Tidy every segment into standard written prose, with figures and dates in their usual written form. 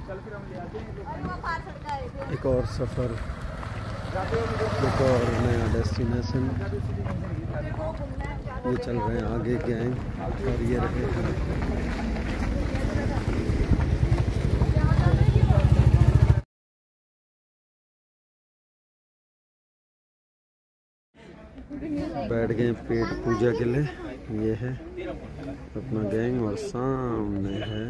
एक और सफ़र, एक और नया डेस्टिनेशन। ये चल रहे हैं आगे गैंग और ये रहे बैठ गए पेट पूजा के लिए। ये है अपना गैंग और सामने है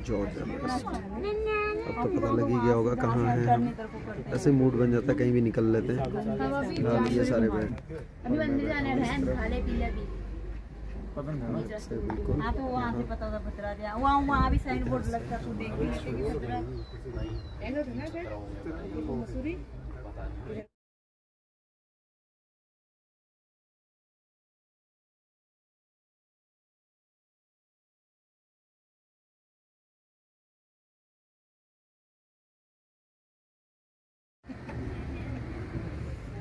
जॉर्ज एवरेस्ट। अब तो पता लग ही गया होगा कहाँ है हम। ऐसे मूड बन जाता है कहीं भी निकल लेते हैं। फिलहाल ये सारे बैठ बिल्कुल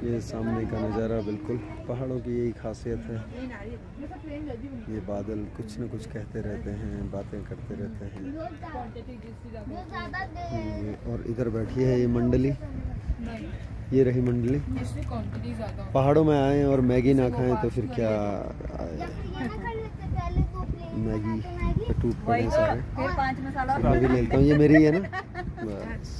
ये सामने का नज़ारा बिल्कुल पहाड़ों की यही खासियत है। ये बादल कुछ न कुछ कहते रहते हैं, बातें करते रहते हैं। और इधर बैठी है ये मंडली, ये रही मंडली। पहाड़ों में आए और मैगी ना खाएं तो फिर क्या आए। मैगी पे टूट पड़े सारे। मैं भी लेता हूँ, ये मेरी है ना बस।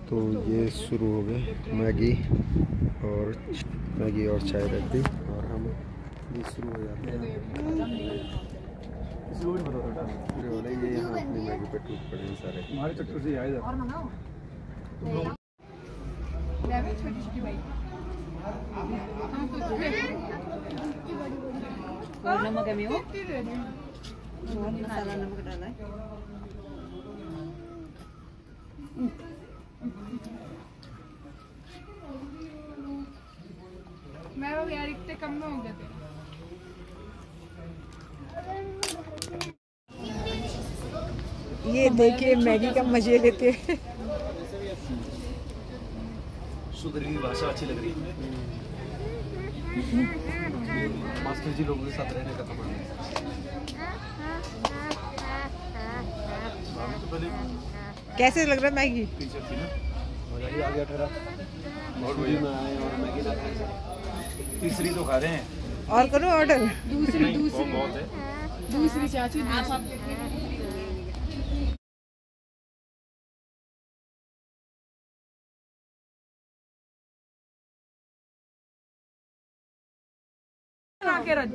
तो ये शुरू हो गए मैगी और चाय रहती और हम ये शुरू हो जाते हैं। ये यहाँ अपनी मैगी पे टूट पड़े हैं सारे। हमारे चक्कर से आए नमक है वो मसाला नमक डाला है। मैं वो यार इतने कम में हो गए थे। ये देखिए मैगी का मजे लेते हैं। सुधरी भाषा अच्छी लग रही है। मास्टर जी लोगों के साथ रहने का तमन्ना। कैसे लग रहा है मैगी? मजा आ गया ठहरा। और वही में आए और मैगी ना खाए। तीसरी तो खा रहे हैं। और करो ऑर्डर। दूसरी बहुत है। दूसरी चाचू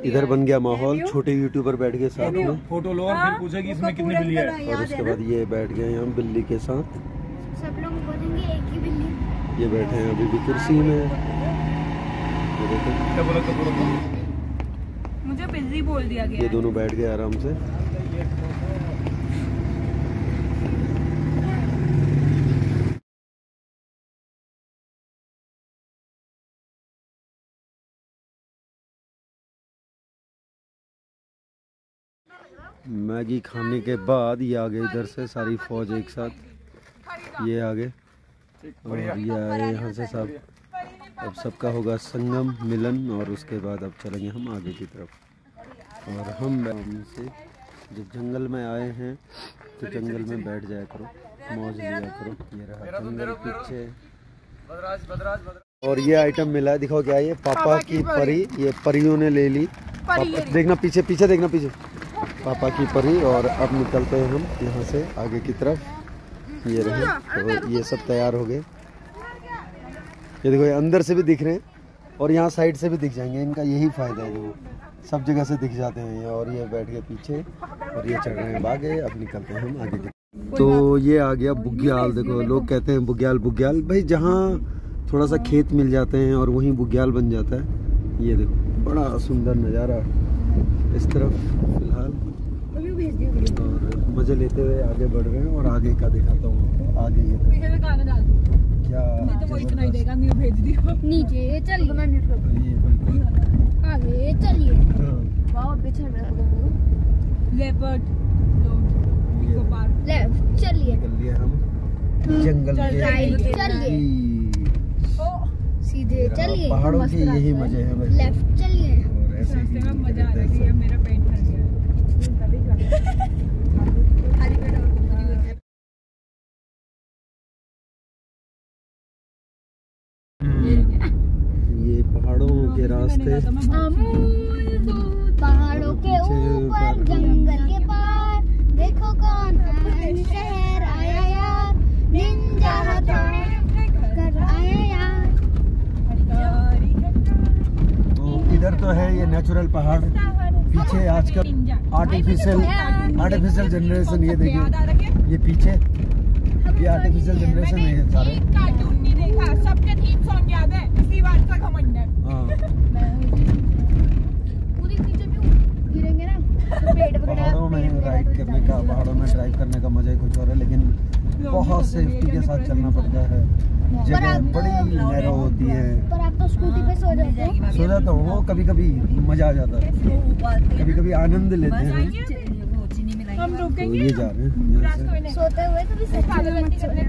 इधर बन गया माहौल। छोटे यूट्यूबर बैठ गए साथ में, फोटो लो और फिर पूछेगी इसमें कितनी बिल्ली है। और उसके बाद ये बैठ गए यहाँ बिल्ली के साथ। सब लोग बोलेंगे एक ही बिल्ली। ये बैठे हैं अभी भी कुर्सी में। ये देखो मुझे बिल्ली बोल दिया गया। ये दोनों बैठ गए आराम से। मैगी खाने के बाद ये आ गए इधर से सारी फौज एक साथ। ये आगे और ये आए यहाँ से सब। अब सबका होगा संगम मिलन और उसके बाद अब चलेंगे हम आगे की तरफ। और हम से जब जंगल में आए हैं तो जंगल में बैठ जाया करो, मौज लिया करो। ये रहा जंगल पीछे। और ये आइटम मिला है, दिखाओ क्या है ये? पापा की परी। ये परियों ने ले ली। देखना पीछे, पीछे देखना पीछे। पापा की परी। और अब निकलते हैं हम यहाँ से आगे की तरफ। ये रहे तो ये सब तैयार हो गए। ये देखो ये अंदर से भी दिख रहे हैं और यहाँ साइड से भी दिख जाएंगे। इनका यही फायदा है, देखो सब जगह से दिख जाते हैं ये। और ये बैठ गए पीछे और ये चढ़ रहे हैं आगे। अब निकलते हैं हम आगे की। तो ये आ गया बुग्याल। देखो लोग कहते हैं बुग्याल बुग्याल, भाई जहाँ थोड़ा सा खेत मिल जाते हैं और वहीं बुग्याल बन जाता है। ये देखो बड़ा सुंदर नज़ारा इस तरफ फिलहाल। और मजे लेते हुए आगे बढ़ रहे हैं और आगे का दिखाता हूँ आपको। आगे ये क्या भेज दिया नीचे चलिए। आगे चलिए। लेफ्ट चलिए। निकल लिए हम जंगल के चलिए सीधे चलिए। पहाड़ों के यही मजे हैं भाई। लेफ्ट चलिए। और ऐसे ही मजा आ रहा है, मेरा पेट भर गया। ये पहाड़ों के रास्ते, पहाड़ों के ऊपर जंगल के पार देखो कौन शहर आया यार, निंजा कर आया यार। तो इधर तो है ये नेचुरल पहाड़, पीछे आजकल आर्टिफिशियल जनरेशन। ये देखिए, ये पीछे ये आर्टिफिशियल जनरेशन है ये सारे। कार्टून नहीं देखा, सबके थीम सॉन्ग याद है, इसी बात का घमंड है। हाँ, पूरी नीचे भी गिरेंगे ना तो पेड़ पहाड़ों में राइड करने का, पहाड़ों में ड्राइव करने का मजा ही कुछ और है, लेकिन बहुत सेफ्टी के साथ चलना पड़ता है। जगह बड़ी नैरो होती है। पर आप तो स्कूटी पे सो जाते हो। सो जाता हूँ, वो कभी कभी मजा आ जाता है, कभी कभी आनंद लेते हैं। हम तो रुकेंगे ये जा रहे हैं यहाँ से। सोते हुए कभी सच में मत सोना।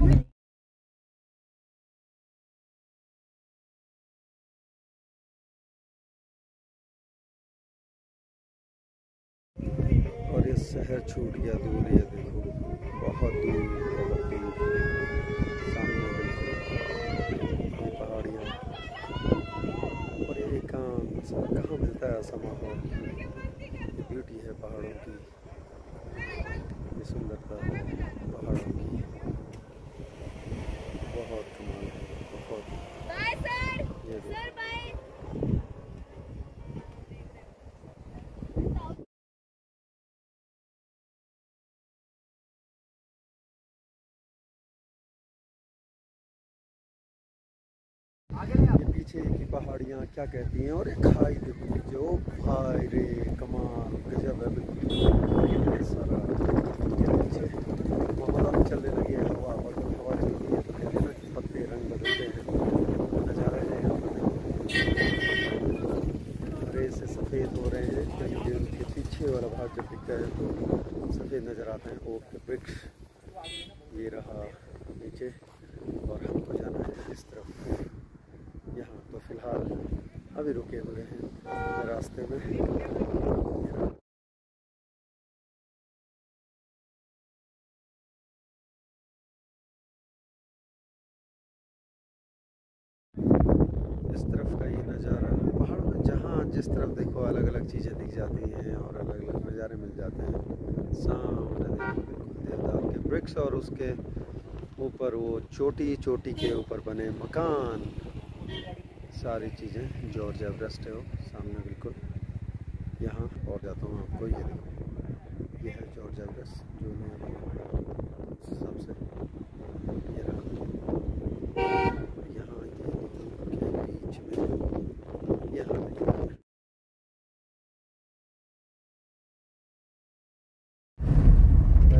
और ये शहर छूट गया दूर, ये देखो बहुत दूर, बहुत दूर सामने ये पहाड़ियाँ। और ये एकांत सा, कहाँ मिलता है ऐसा माहौल। ये ब्यूटी है पहाड़ों की, ये सुंदरता है पहाड़ों की, बहुत कमाल है, बहुत। ये देखो। ये पीछे की पहाड़ियाँ क्या कहती हैं, और एक खाई देखो जो भाई रे कमाल गजब है बिल्कुल। ये सारा ये पीछे हवा चलने लगी है, हवा चल रही है, तो कहते हैं ना कि पत्ते रंग बदलते हैं। नज़ारा है यहाँ पर, हरे से सफ़ेद हो रहे हैं, क्योंकि उनके पीछे वाला भाग जब दिखता है तो सफ़ेद नज़र आते हैं। ओक के वृक्ष ये रहा नीचे, और हमको जाना है इस तरफ। यहाँ तो फिलहाल अभी रुके हुए हैं रास्ते में। इस तरफ का ये नज़ारा, पहाड़ में जहाँ जिस तरफ देखो अलग अलग चीज़ें दिख जाती हैं और अलग अलग नज़ारे मिल जाते हैं। सामने देखो बिल्कुल देवदार के वृक्ष, और उसके ऊपर वो चोटी के ऊपर बने मकान, सारी चीज़ें। जॉर्ज एवरेस्ट है वो सामने बिल्कुल। यहाँ और जाता हूँ आपको, ये देखो ये है जॉर्ज एवरेस्ट जो मैं सबसे ये रहा। यहाँ के बीच में यहाँ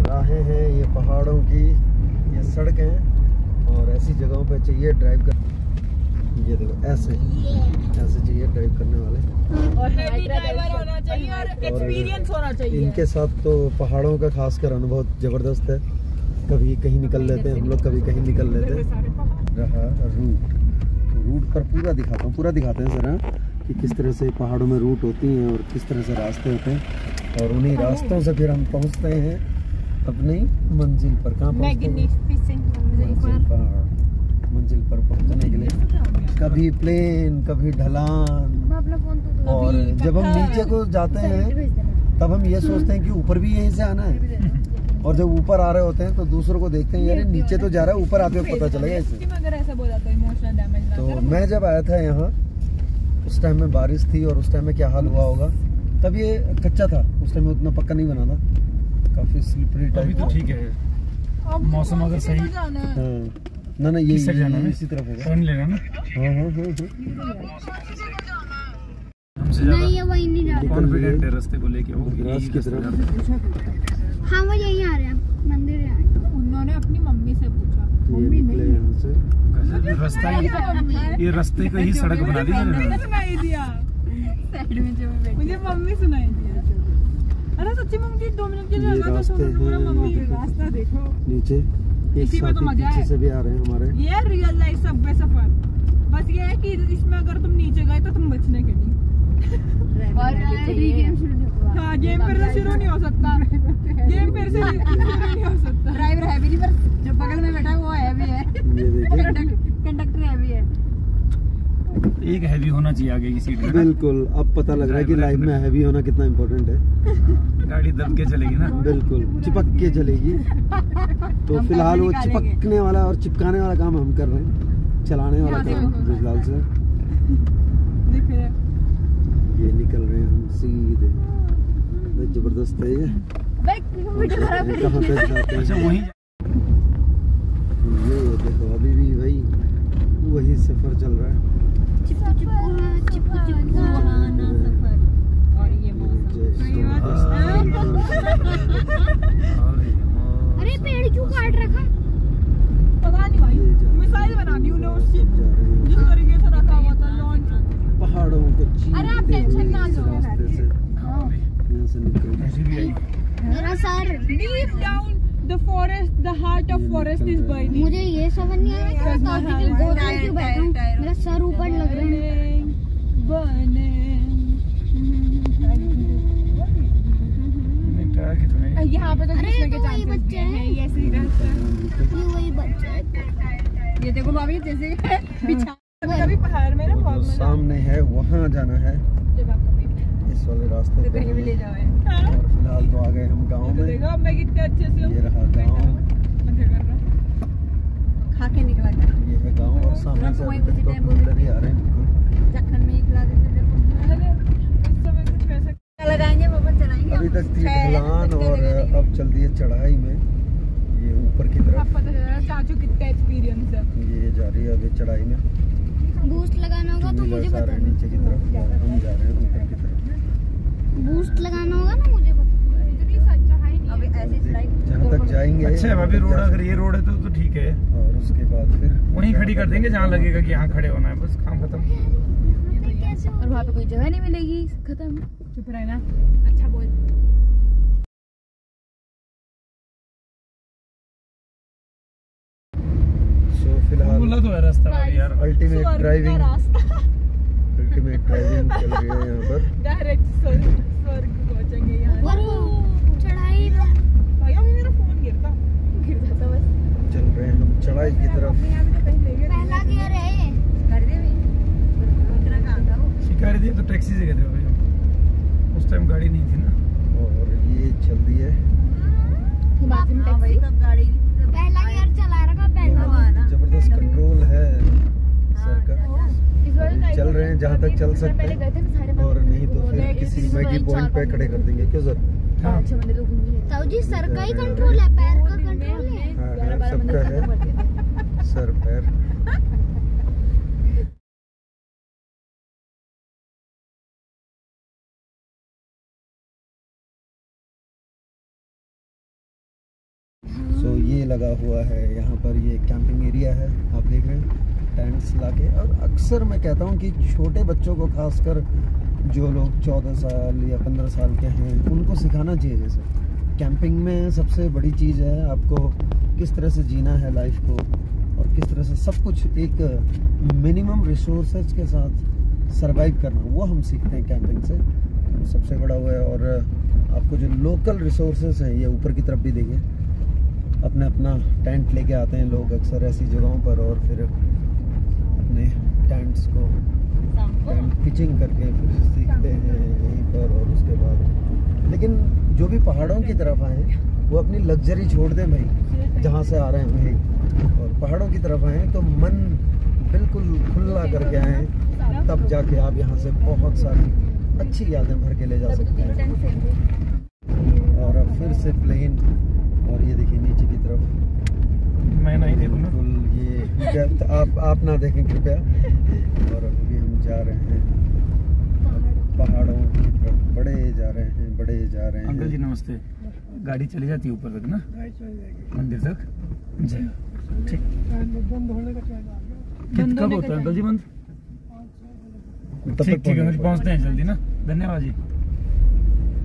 राहें हैं ये पहाड़ों की, ये सड़कें, और ऐसी जगहों पे चाहिए ड्राइव कर। ये देखो ऐसे चाहिए ड्राइव करने वाले, और हेवी ड्राइवर होना चाहिए और एक्सपीरियंस होना चाहिए। इनके साथ तो पहाड़ों का खासकर अनुभव जबरदस्त है। कभी कहीं निकल लेते हैं हम लोग, कभी कहीं निकल लेते हैं। रहा रूट पर पूरा दिखाते हैं सर, कि किस तरह से पहाड़ों में रूट होती हैं और किस तरह से रास्ते होते हैं, और उन्हीं रास्तों से फिर हम पहुंचते हैं अपनी मंजिल पर। कहाँ पहुंचते हैं? मंजिल पर पहुंचने के लिए कभी प्लेन, कभी ढलान, और जब हम नीचे को जाते हैं तब हम ये सोचते हैं कि ऊपर भी यहीं से आना है, और जब ऊपर आ रहे होते हैं तो दूसरों को देखते हैं यार नीचे तो जा रहा है, ऊपर आते हुए पता चलेगा इसे। तो मैं जब आया था यहाँ उस टाइम में बारिश थी, और उस टाइम में क्या हाल हुआ होगा, तब ये कच्चा था, उस टाइम में उतना पक्का नहीं बना था, काफी स्लिपरी टाइप। अभी तो ठीक है, मौसम अगर सही। ना ये इसी तरफ होगा, टर्न लेना ना। नहीं ये वही नहीं जा रहा। कॉन्फिडेंट है रास्ते को लेके, वो ग्रास की तरफ। हाँ वो यही आ रहे हैं, मंदिर है। उन्होंने अपनी मम्मी से पूछा, मम्मी निकले यहाँ से। रास्ता ये रास्ते को ही सड़क बना दी मैंने सुनाई दिया साइड में, जो मुझे मम्मी सुनाई दिया। अरे सच्ची मम्मी 2 मिनट के लिए रास्ता देखो नीचे, एक साथ पीछे से भी आ रहे हैं हमारे। ये रियल लाइफ सबवे सफर, बस ये है कि इसमें अगर तुम नीचे गए तो तुम बचने के नहीं। हाँ, गेम फिर से शुरू नहीं हो सकता। गेम फिर से शुरू नहीं हो सकता। ड्राइवर है भी नहीं, पर जो बगल में बैठा है वो है भी है। कंडक्टर है भी है। एक हैवी होना चाहिए आगे की सीट में। बिल्कुल, अब पता लग रहा है कि लाइफ में हैवी होना कितना इम्पोर्टेंट है। गाड़ी दब के चलेगी ना, बिल्कुल चिपक के चलेगी। तो फिलहाल वो चिपकने वाला और चिपकाने वाला काम हम कर रहे हैं, चलाने वाला काम फिलहाल से। ये निकल रहे हैं हम सीधे, जबरदस्त है ये। कहाँ पे जाते हैं? अच्छा वहीं ये देखो अभी भी भाई वही सफर चल रहा है। सुहाना सफर और ये अरे पेड़ क्यों काट रखा? पता नहीं भाई, मिसाइल बना दी उन्हें उसकी जिस तरीके से रखा हुआ था लॉन्च। पहाड़ों को चीरते अरे आप टेंशन ना लो, रास्ते से यहाँ से निकल। मेरा sir Deep down the forest, the heart of forest is burning. मुझे ये समझ नहीं आ रहा कि मैं काफी दिन गोद में क्यों बैठा हूँ। मेरा सर ऊपर लग रहा है। यहाँ पे तो अरे गिरने तो के वही चांसेस बच्चे हैं। ये ऐसे ही रहता है। ये वही बच्चा है। ये देखो भाभी जैसे बिछा कभी पहाड़ में ना वो बहुत जो मजा सामने है वहाँ जाना है, जब आपको देखना इस वाले रास्ते तो पे। कहीं भी ले जाओ है। और फिलहाल तो आ गए हम गाँव तो में। देखो अब मैं कितने अच्छे से ये रहा गाँव, मजे कर रहा हूँ। खा के निकला था ये है गाँव और सामने से वहीं अभी उसी तक टाइम तो इधर ही आ रहे हैं बिल्कुल। चक्कर में ही खिला देते थे। अरे इस समय कुछ वैसा लगाएंगे वापस चलाएंगे। अभी तक थी ढलान और अब चल दी है चढ़ाई में, ये ऊपर की अब तरफ। पता चल रहा है चाचू कितना एक्सपीरियंस है। ये जा रही है अभी चढ़ाई में, बूस्ट लगाना होगा तो मुझे टू-व्हीलर्स आ रहे हैं नीचे की तरफ और हम जा रहे हैं ऊपर की तरफ। बूस्ट लगाना होगा ना मुझे बता। इतनी सच्चाई नहीं अभी ऐसी चढ़ाई जहाँ तक जाएंगे। अच्छा है भाभी, रोड अगर ये रोड है तो ठीक है। और उसके बाद फिर वहीं खड़ी कर देंगे जहाँ लगेगा कि यहाँ खड़े होना है, बस काम खत्म। कैसे और वहाँ पे कोई जगह नहीं मिलेगी, खत्म। चुप रहना, अच्छा बोल। सो फिलहाल बोला तो है रास्ता भाभी यार। अल्टीमेट स्वर्ग का ड्राइविंग, रास्ता अल्टीमेट ड्राइविंग चल रही है यहाँ पर। डायरेक्ट स्वर्ग पहुंचेंगे यहाँ। चढ़ाई भाई अभी मेरा फोन गिर जाता बस। चल रहे हैं हम चढ़ाई की तरफ। यहाँ भी तो पहले गिर। पहला गियर है ये। कर दे भी उतना कहाँ था वो। शिकारी थी तो टैक्सी से गए थे भाई हम। उस टाइम गाड़ी नहीं थी ना। और ये चल दी है हिमाचल में हाँ भाई, टैक्सी कब गाड़ी पहला गियर चला रखा पहला। जबरदस्त कंट्रोल है सर का। चल रहे हैं जहाँ तक चल सकते हैं, और नहीं तो फिर किसी मैगी पॉइंट पे खड़े कर देंगे। क्यों सर? हाँ। ताऊ जी सर का ही कंट्रोल है, पैर का कंट्रोल है। हाँ सबका है, सर पैर। सो ये लगा हुआ है यहाँ पर, ये कैंपिंग एरिया है आप देख रहे हैं, टेंट्स लाके। और अक्सर मैं कहता हूँ कि छोटे बच्चों को खासकर जो लोग 14 साल या 15 साल के हैं उनको सिखाना चाहिए। जैसे कैंपिंग में सबसे बड़ी चीज़ है आपको किस तरह से जीना है लाइफ को, और किस तरह से सब कुछ एक मिनिमम रिसोर्सेज के साथ सरवाइव करना, वो हम सीखते हैं कैंपिंग से। सबसे बड़ा वो है। और आपको जो लोकल रिसोर्सेज हैं, ये ऊपर की तरफ भी देखिए, अपने अपना टेंट लेके आते हैं लोग अक्सर ऐसी जगहों पर, और फिर अपने टेंट्स को टेंट पिचिंग करके फिर सीखते हैं यहीं पर। और उसके बाद लेकिन जो भी पहाड़ों की तरफ आए वो अपनी लग्जरी छोड़ दें भाई, जहाँ से आ रहे हैं वहीं, और पहाड़ों की तरफ आए तो मन बिल्कुल खुला करके आए, तब जाके आप यहाँ से बहुत सारी अच्छी यादें भर के ले जा सकते हैं। और अब फिर से प्लेन, और ये देखिए नीचे की तरफ मैं नहीं देखूँ ना। बिल्कुल ये डेप्थ आप ना देखें कृपया। और अभी हम जा रहे हैं पहाड़ों की तरफ, बड़े जा रहे हैं, बड़े जा रहे हैं। अंकल जी नमस्ते। गाड़ी चली जाती है ऊपर तक ना, मंदिर तक जी। ठीक, कब होता है अंकल जी बंद? तब तक ठीक है, मुझे पहुँचते हैं जल्दी ना। धन्यवाद जी।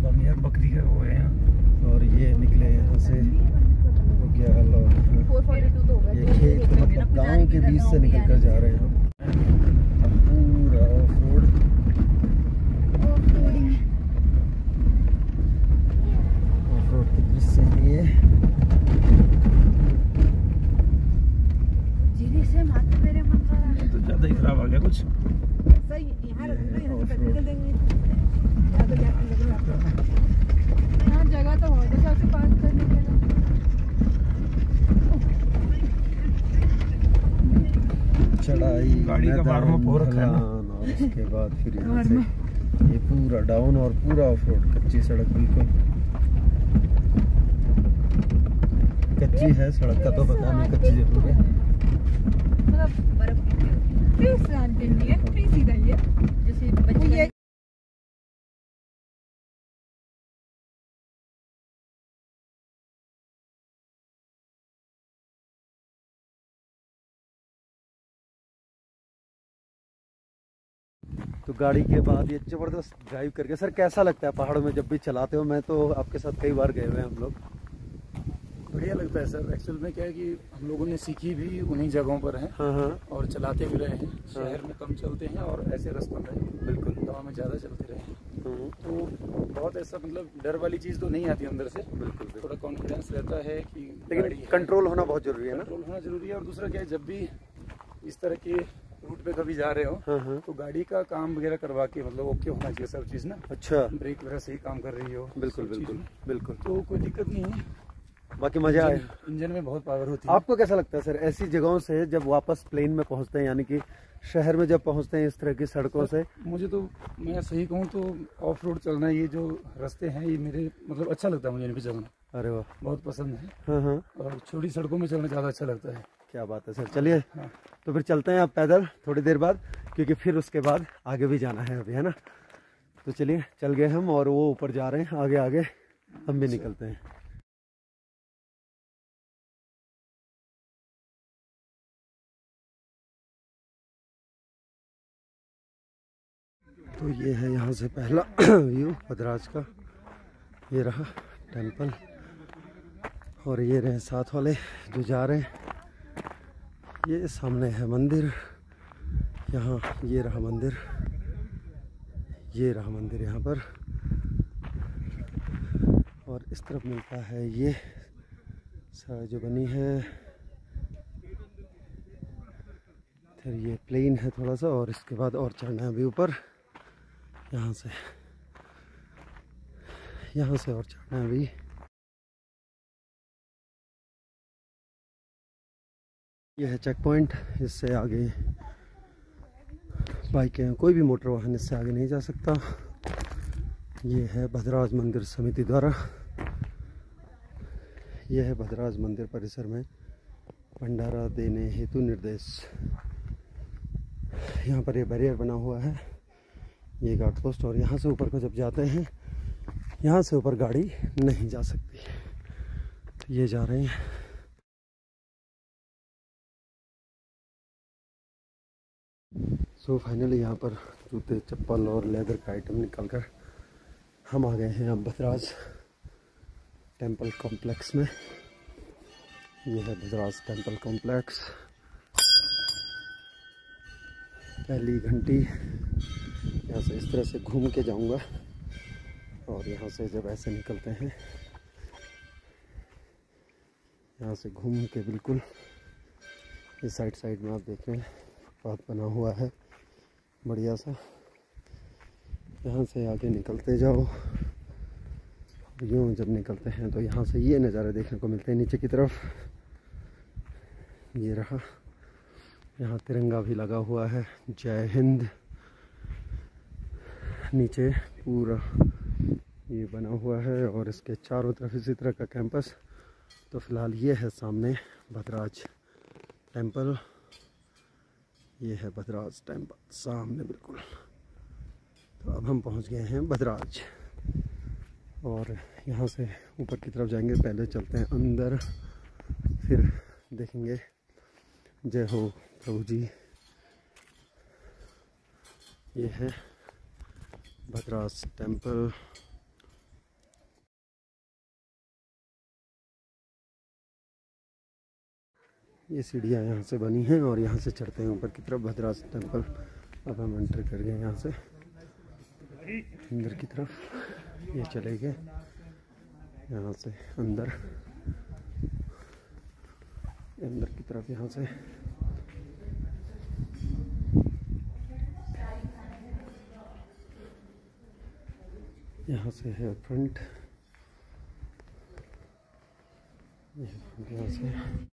हम यार बकरी का वो है यहाँ। और ये निकले यहाँ से तो क्या हाल, ये खेत मतलब गांव के बीच से निकल कर जा रहे हैं हम। कुछ सही यहाँ निकल देंगे। यहाँ जगह तो हो जैसे आपसे पास करने के लिए। चढ़ाई, गाड़ी का बार में पो रखा है ना। ढलान, और उसके बाद फिर यहाँ से ये पूरा डाउन और पूरा ऑफ रोड, कच्ची सड़क बिल्कुल कच्ची है सड़क का तो पता नहीं, कच्ची जरूर है। मतलब बर्फ फ्री स्लैंटिंग है, फ्री सीधा ही है जैसे बच्चे। तो गाड़ी के बाद ये जबरदस्त ड्राइव करके सर कैसा लगता है पहाड़ों में जब भी चलाते हो? मैं तो आपके साथ कई बार गए हुए हैं हम लोग। बढ़िया लगता है सर। एक्चुअल में क्या है कि हम लोगों ने सीखी भी उन्हीं जगहों पर है हाँ हाँ और चलाते भी रहे हैं। शहर में कम चलते हैं और ऐसे रास्तों में बिल्कुल गाँव में ज़्यादा चलते रहे हैं। तो बहुत ऐसा मतलब डर वाली चीज़ तो नहीं आती अंदर से। बिल्कुल बिल्कुल। थोड़ा कॉन्फिडेंस रहता है कि लेकिन कंट्रोल होना बहुत जरूरी है ना। कंट्रोल होना जरूरी है। और दूसरा क्या है, जब भी इस तरह के रूट पे कभी जा रहे हो हाँ हाँ तो गाड़ी का काम वगैरह करवा के मतलब ओके होना चाहिए सब चीज़ ना। अच्छा ब्रेक वगैरह सही काम कर रही हो। बिल्कुल सब चीज़ बिल्कुल में। बिल्कुल। तो कोई दिक्कत नहीं है। बाकी मजा आया। इंजन में बहुत पावर होती है। आपको कैसा लगता है सर ऐसी जगहों से जब वापस प्लेन में पहुंचते हैं, यानी कि शहर में जब पहुंचते हैं इस तरह की सड़कों से? मुझे तो, मैं सही कहूँ तो ऑफ रोड चलना, ये जो रास्ते हैं ये मेरे मतलब अच्छा लगता है मुझे इन पे चलना। अरे वाह, बहुत पसंद है। हाँ हाँ और छोटी सड़कों में चलना ज़्यादा अच्छा लगता है। क्या बात है सर। चलिए हाँ। तो फिर चलते हैं अब पैदल थोड़ी देर बाद, क्योंकि फिर उसके बाद आगे भी जाना है अभी, है ना। तो चलिए चल गए हम और वो ऊपर जा रहे हैं, आगे आगे हम भी निकलते हैं। तो ये है यहाँ से पहला व्यू भद्राज का। ये रहा टेंपल और ये रहे साथ वाले जो जा रहे हैं। ये सामने है मंदिर, यहाँ ये रहा मंदिर, ये रहा मंदिर यहाँ पर। और इस तरफ मिलता है ये सड़क जो बनी है, फिर ये प्लेन है थोड़ा सा और इसके बाद और चढ़ना है अभी ऊपर। यहाँ से और चढ़ना है अभी। यह है चेक पॉइंट, इससे आगे बाइकें कोई भी मोटर वाहन इससे आगे नहीं जा सकता। ये है भद्राज मंदिर समिति द्वारा, यह है भद्राज मंदिर परिसर में भंडारा देने हेतु निर्देश। यहाँ पर ये बैरियर बना हुआ है, ये गार्ड पोस्ट। और यहाँ से ऊपर को जब जाते हैं, यहाँ से ऊपर गाड़ी नहीं जा सकती। तो ये जा रहे हैं। सो फाइनली यहाँ पर जूते चप्पल और लेदर का आइटम निकाल कर हम आ गए हैं अब भद्राज टेंपल कॉम्प्लेक्स में। ये है भद्राज टेंपल कॉम्प्लेक्स। पहली घंटी यहाँ से इस तरह से घूम के जाऊंगा और यहाँ से जब ऐसे निकलते हैं, यहाँ से घूम के बिल्कुल ये साइड में आप देख रहे हैं पाथ बना हुआ है बढ़िया सा। यहाँ से आगे निकलते जाओ, यूँ जब निकलते हैं तो यहाँ से ये नज़ारे देखने को मिलते हैं नीचे की तरफ। ये रहा, यहाँ तिरंगा भी लगा हुआ है, जय हिंद। नीचे पूरा ये बना हुआ है और इसके चारों तरफ इसी तरह का कैंपस। तो फिलहाल ये है सामने भद्राज टेंपल, ये है भद्राज टेंपल सामने बिल्कुल। तो अब हम पहुंच गए हैं भद्राज और यहाँ से ऊपर की तरफ जाएंगे। पहले चलते हैं अंदर, फिर देखेंगे। जय हो प्रभु जी। ये है भद्राज टेंपल। ये सीढ़ियाँ यहाँ से बनी हैं और यहाँ से चढ़ते हैं ऊपर की तरफ भद्राज टेंपल। अब हम एंटर कर गए यहाँ से अंदर की तरफ। ये चले गए यहाँ से अंदर की तरफ। यहाँ से यहाँ से है फ्रंट, यहाँ से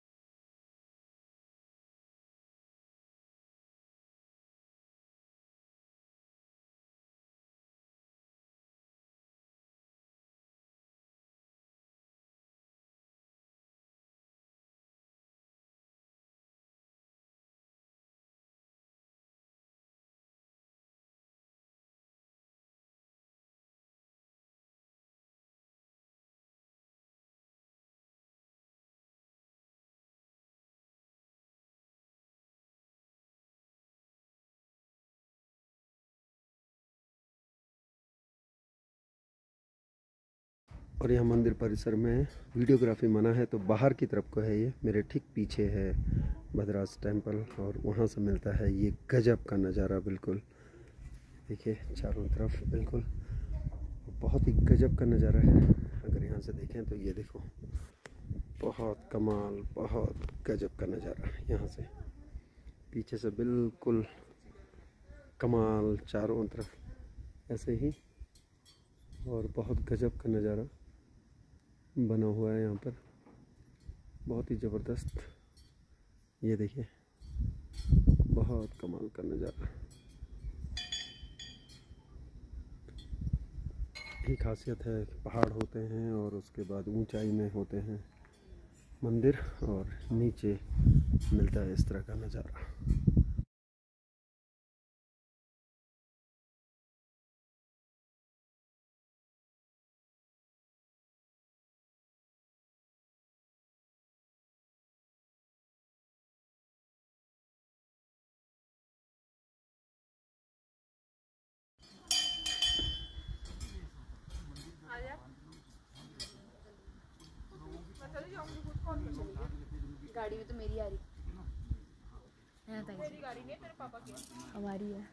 और यह मंदिर परिसर में वीडियोग्राफी मना है, तो बाहर की तरफ को है ये। मेरे ठीक पीछे है भद्राज टेम्पल और वहाँ से मिलता है ये गजब का नज़ारा। बिल्कुल देखिए चारों तरफ, बिल्कुल बहुत ही गजब का नज़ारा है। अगर यहाँ से देखें तो ये देखो, बहुत कमाल, बहुत गजब का नज़ारा। यहाँ से पीछे से बिल्कुल कमाल, चारों तरफ ऐसे ही, और बहुत गजब का नज़ारा बना हुआ है यहाँ पर, बहुत ही ज़बरदस्त। ये देखिए बहुत कमाल का नज़ारा। यही खासियत है, पहाड़ होते हैं और उसके बाद ऊंचाई में होते हैं मंदिर, और नीचे मिलता है इस तरह का नज़ारा। गाड़ी में तो मेरी आ रही है, मेरी गाड़ी नहीं, तेरे पापा की हमारी है।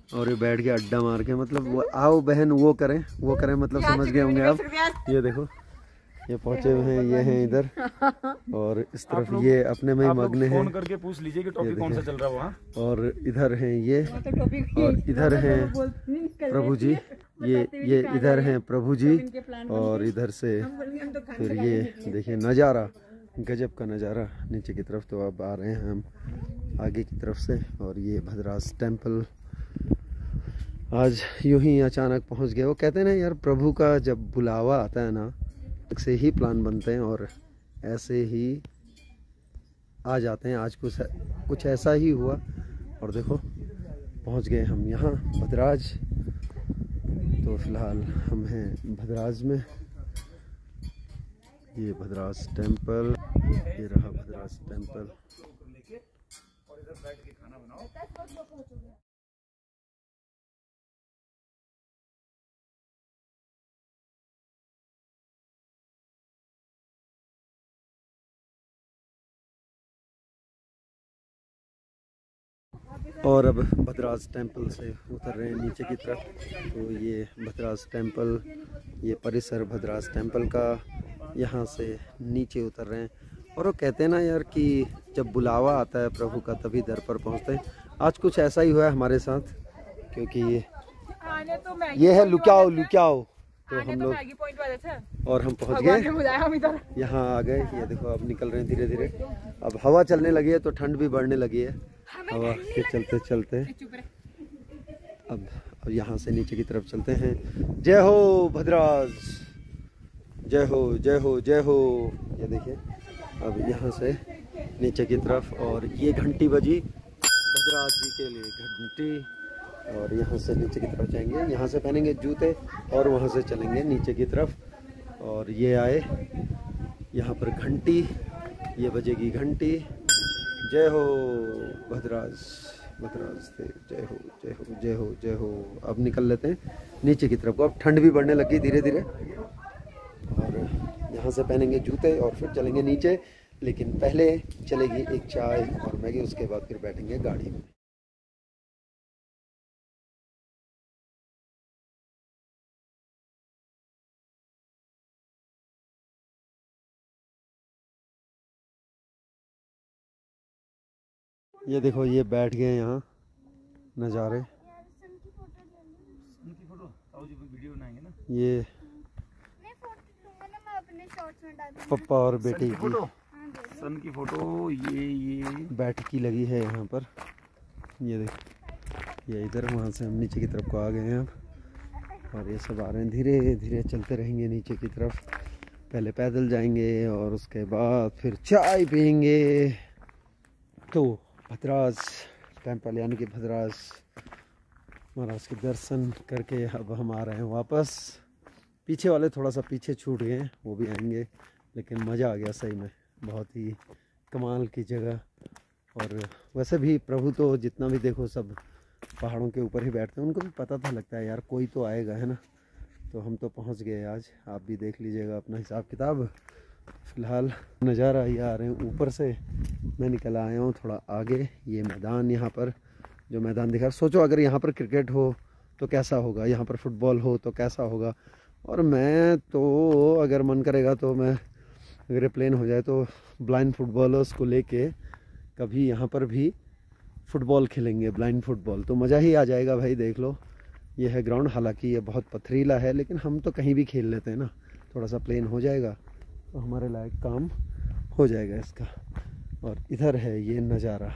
और ये बैठ के अड्डा मार के, मतलब वो आओ बहन वो करें मतलब समझ गए होंगे आप। ये देखो ये पहुंचे हुए हैं, ये हैं इधर, और इस तरफ ये अपने में ही मग्न हैं। फोन करके पूछ लीजिए कि टॉपिक कौन सा चल रहा है वहाँ। और इधर हैं ये, और इधर हैं प्रभु जी, ये इधर हैं प्रभु जी, और इधर से फिर ये देखिए नज़ारा, गजब का नज़ारा नीचे की तरफ। तो अब आ रहे हैं हम आगे की तरफ से, और ये भद्राज टेम्पल आज यूं ही अचानक पहुंच गए। वो कहते हैं ना यार, प्रभु का जब बुलावा आता है ना, से ही प्लान बनते हैं और ऐसे ही आ जाते हैं। आज कुछ ऐसा ही हुआ, और देखो पहुंच गए हम यहाँ भद्राज। तो फिलहाल हम हैं भद्राज में, ये भद्राज टेम्पल, ये रहा भद्राज टेम्पल। और अब भद्राज टेम्पल से उतर रहे हैं नीचे की तरफ। तो ये भद्राज टेम्पल, ये परिसर भद्राज टेम्पल का, यहाँ से नीचे उतर रहे हैं। और वो कहते हैं ना यार कि जब बुलावा आता है प्रभु का तभी दर पर पहुँचते हैं। आज कुछ ऐसा ही हुआ है हमारे साथ, क्योंकि ये है लुक्याओ। तो हम लोग और हम पहुँच गए, यहाँ आ गए। ये देखो अब निकल रहे हैं धीरे धीरे, अब हवा चलने लगी है तो ठंड भी बढ़ने लगी है हवा के चलते चलते। अब यहाँ से नीचे की तरफ चलते हैं। जय हो भद्राज। जय हो जय हो जय हो। ये देखिए अब यहाँ से नीचे की तरफ, और ये घंटी बजी भद्रराज जी के लिए घंटी, और यहाँ से नीचे की तरफ जाएंगे, यहाँ से पहनेंगे जूते और वहाँ से चलेंगे नीचे की तरफ। और ये आए यहाँ पर घंटी, ये बजेगी घंटी। जय हो भद्रराज, भद्रराज देव, जय हो जय हो जय हो जय हो। अब निकल लेते हैं नीचे की तरफ को, अब ठंड भी बढ़ने लगी धीरे धीरे। और यहाँ से पहनेंगे जूते और फिर चलेंगे नीचे, लेकिन पहले चलेगी एक चाय और मैगी, उसके बाद फिर बैठेंगे गाड़ी में। ये देखो ये बैठ गए यहाँ, नज़ारे। उनकी फोटो ताऊ जी वीडियो बनाएंगे ना। ये मैं फोटो लूंगा ना, मैं अपने शॉर्ट्स में डाल दूंगा। पप्पा और बेटी की फोटो, सन की फोटो। ये बैठकी लगी है यहाँ पर। ये देखो ये इधर, वहाँ से हम नीचे की तरफ को आ गए हैं अब। और ये सब आ रहे हैं, धीरे धीरे चलते रहेंगे नीचे की तरफ। पहले पैदल जाएंगे और उसके बाद फिर चाय पियेंगे। तो भद्रराज टेम्पल यानी कि भद्रराज महाराज के दर्शन करके अब हम आ रहे हैं वापस। पीछे वाले थोड़ा सा पीछे छूट गए हैं, वो भी आएंगे, लेकिन मज़ा आ गया सही में, बहुत ही कमाल की जगह। और वैसे भी प्रभु तो जितना भी देखो सब पहाड़ों के ऊपर ही बैठते हैं, उनको भी पता था, लगता है यार कोई तो आएगा, है ना। तो हम तो पहुंच गए आज, आप भी देख लीजिएगा अपना हिसाब किताब। फ़िलहाल नज़ारा ये आ रहे हैं ऊपर से, मैं निकल आया हूँ थोड़ा आगे। ये मैदान, यहाँ पर जो मैदान दिखा, सोचो अगर यहाँ पर क्रिकेट हो तो कैसा होगा, यहाँ पर फुटबॉल हो तो कैसा होगा। और मैं तो अगर मन करेगा तो मैं, अगर प्लेन हो जाए तो ब्लाइंड फुटबॉलर्स को लेके कभी यहाँ पर भी फुटबॉल खेलेंगे, ब्लाइंड फुटबॉल, तो मज़ा ही आ जाएगा भाई। देख लो ये है ग्राउंड, हालांकि ये बहुत पथरीला है, लेकिन हम तो कहीं भी खेल लेते हैं ना। थोड़ा सा प्लेन हो जाएगा तो हमारे लायक काम हो जाएगा इसका। और इधर है ये नज़ारा,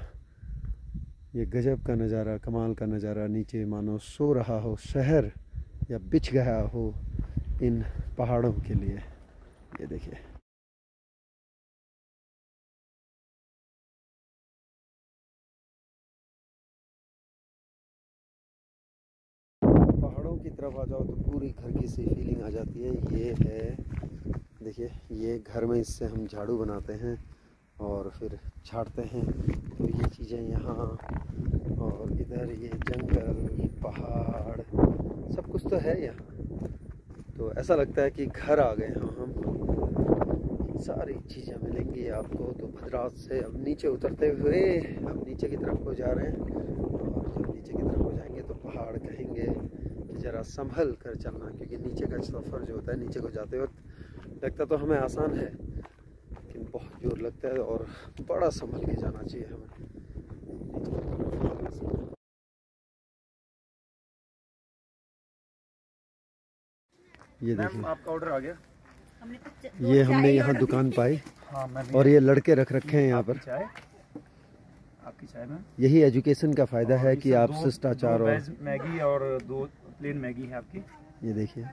ये गजब का नज़ारा, कमाल का नज़ारा। नीचे मानो सो रहा हो शहर या बिछ गया हो इन पहाड़ों के लिए। ये देखिए पहाड़ों की तरफ आ जाओ तो पूरी घर की सी फीलिंग आ जाती है। ये है देखिए, ये घर में इससे हम झाड़ू बनाते हैं और फिर झाड़ते हैं, तो ये चीज़ें यहाँ। और इधर ये जंगल, पहाड़, सब कुछ तो है यहाँ। तो ऐसा लगता है कि घर आ गए हैं हम। सारी चीज़ें मिलेंगी आपको। तो भद्रराज से अब नीचे उतरते हुए अब नीचे की तरफ को जा रहे हैं। और जब नीचे की तरफ को जाएंगे तो पहाड़ कहेंगे कि ज़रा संभल कर चलना, क्योंकि नीचे का सफ़र जो होता है, नीचे को जाते वक्त लगता तो हमें आसान है, लेकिन बहुत जोर लगता है और बड़ा संभल के जाना चाहिए हमें। ये देखिए आपका ऑर्डर आ गया। ये हमने यहाँ दुकान पाई। हाँ, और ये लड़के रख रखे हैं यहाँ पर। आपकी चाय में यही एजुकेशन का फ़ायदा है कि आप शिष्टाचार और मैगी और 2 प्लेन मैगी है आपकी। ये देखिए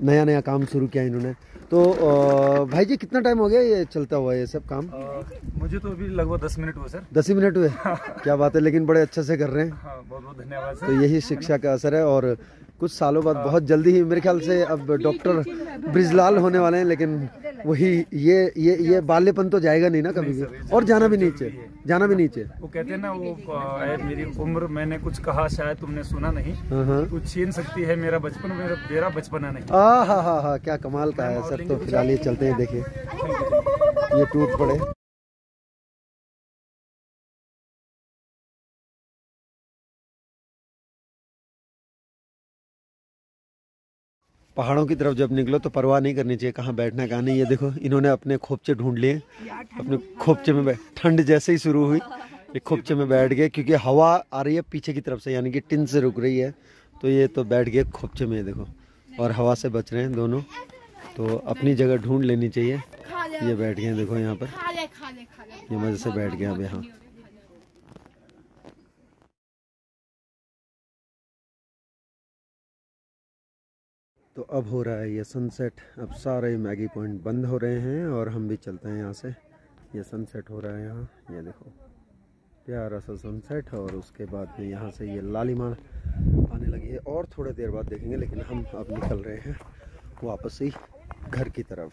नया नया काम शुरू किया इन्होंने। तो भाई जी कितना टाइम हो गया ये चलता हुआ ये सब काम? मुझे तो अभी लगभग 10 मिनट हुए सर। 10 ही मिनट हुए? क्या बात है, लेकिन बड़े अच्छे से कर रहे हैं। हाँ, बहुत बहुत धन्यवाद सर। तो यही शिक्षा का असर है। और कुछ सालों बाद बहुत जल्दी ही मेरे ख्याल से अब डॉक्टर ब्रिजलाल होने वाले हैं, लेकिन वही ये बाल्यपन तो जाएगा नहीं ना कभी भी। और जाना भी नीचे, जाना भी नीचे। वो कहते हैं ना, वो मेरी उम्र, मैंने कुछ कहा शायद तुमने सुना नहीं, कुछ छीन सकती है मेरा बचपन, मेरा बचपना नहीं। हाँ, क्या कमाल का है सर। तो फिलहाल ये चलते हैं, देखिए ये टूट पड़े। पहाड़ों की तरफ जब निकलो तो परवाह नहीं करनी चाहिए कहाँ बैठना कहाँ नहीं। ये देखो इन्होंने अपने खोपचे ढूंढ लिए, अपने खोपचे में ठंड जैसे ही शुरू हुई ये खोपचे में बैठ गए, क्योंकि हवा आ रही है पीछे की तरफ से, यानी कि टिन से रुक रही है। तो ये तो बैठ गए खोपचे में, देखो, और हवा से बच रहे हैं दोनों। तो अपनी जगह ढूंढ लेनी चाहिए। ये बैठ गए देखो यहाँ पर, ये मज़े से बैठ गए अब यहाँ। तो अब हो रहा है ये सनसेट। अब सारे मैगी पॉइंट बंद हो रहे हैं और हम भी चलते हैं यहाँ से। ये सनसेट हो रहा है यहाँ, ये देखो प्यारा सा सनसेट। और उसके बाद में यहाँ से ये लालीमार आने लगी है और थोड़ी देर बाद देखेंगे, लेकिन हम अब निकल रहे हैं वापस ही घर की तरफ।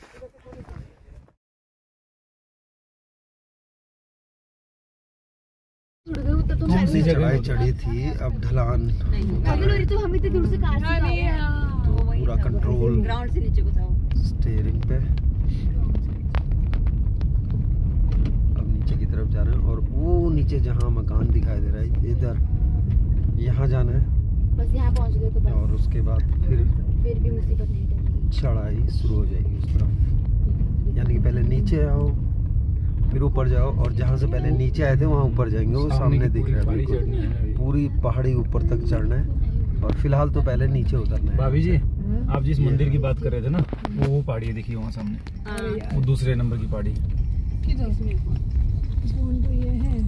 चढ़ाई चढ़ी थी, अब ढलान तो हम इतनी दूर से कार से आए हैं। तो पूरा कंट्रोल ग्राउंड से नीचे बताओ स्टीयरिंग पे। अब नीचे की तरफ जा रहे हैं और वो नीचे जहाँ मकान दिखाई दे रहा है इधर, यहाँ जाना है। बस यहाँ पहुँच गए तो बस। और उसके बाद फिर भी मुसीबत नहीं टलेगी, चढ़ाई शुरू हो जाएगी उस तरफ। यानी कि पहले नीचे आओ, फिर ऊपर जाओ, और जहाँ से पहले नीचे आए थे वहाँ ऊपर जाएंगे। वो सामने दिख रहा है, पूरी पहाड़ी ऊपर तक चढ़ना है। और फिलहाल तो पहले नीचे उतरना है। भाभी जी, आप जिस मंदिर की बात कर रहे थे ना, वो पहाड़ी देखिए वहाँ सामने, वो दूसरे नंबर की पहाड़ी। फोन तो ये है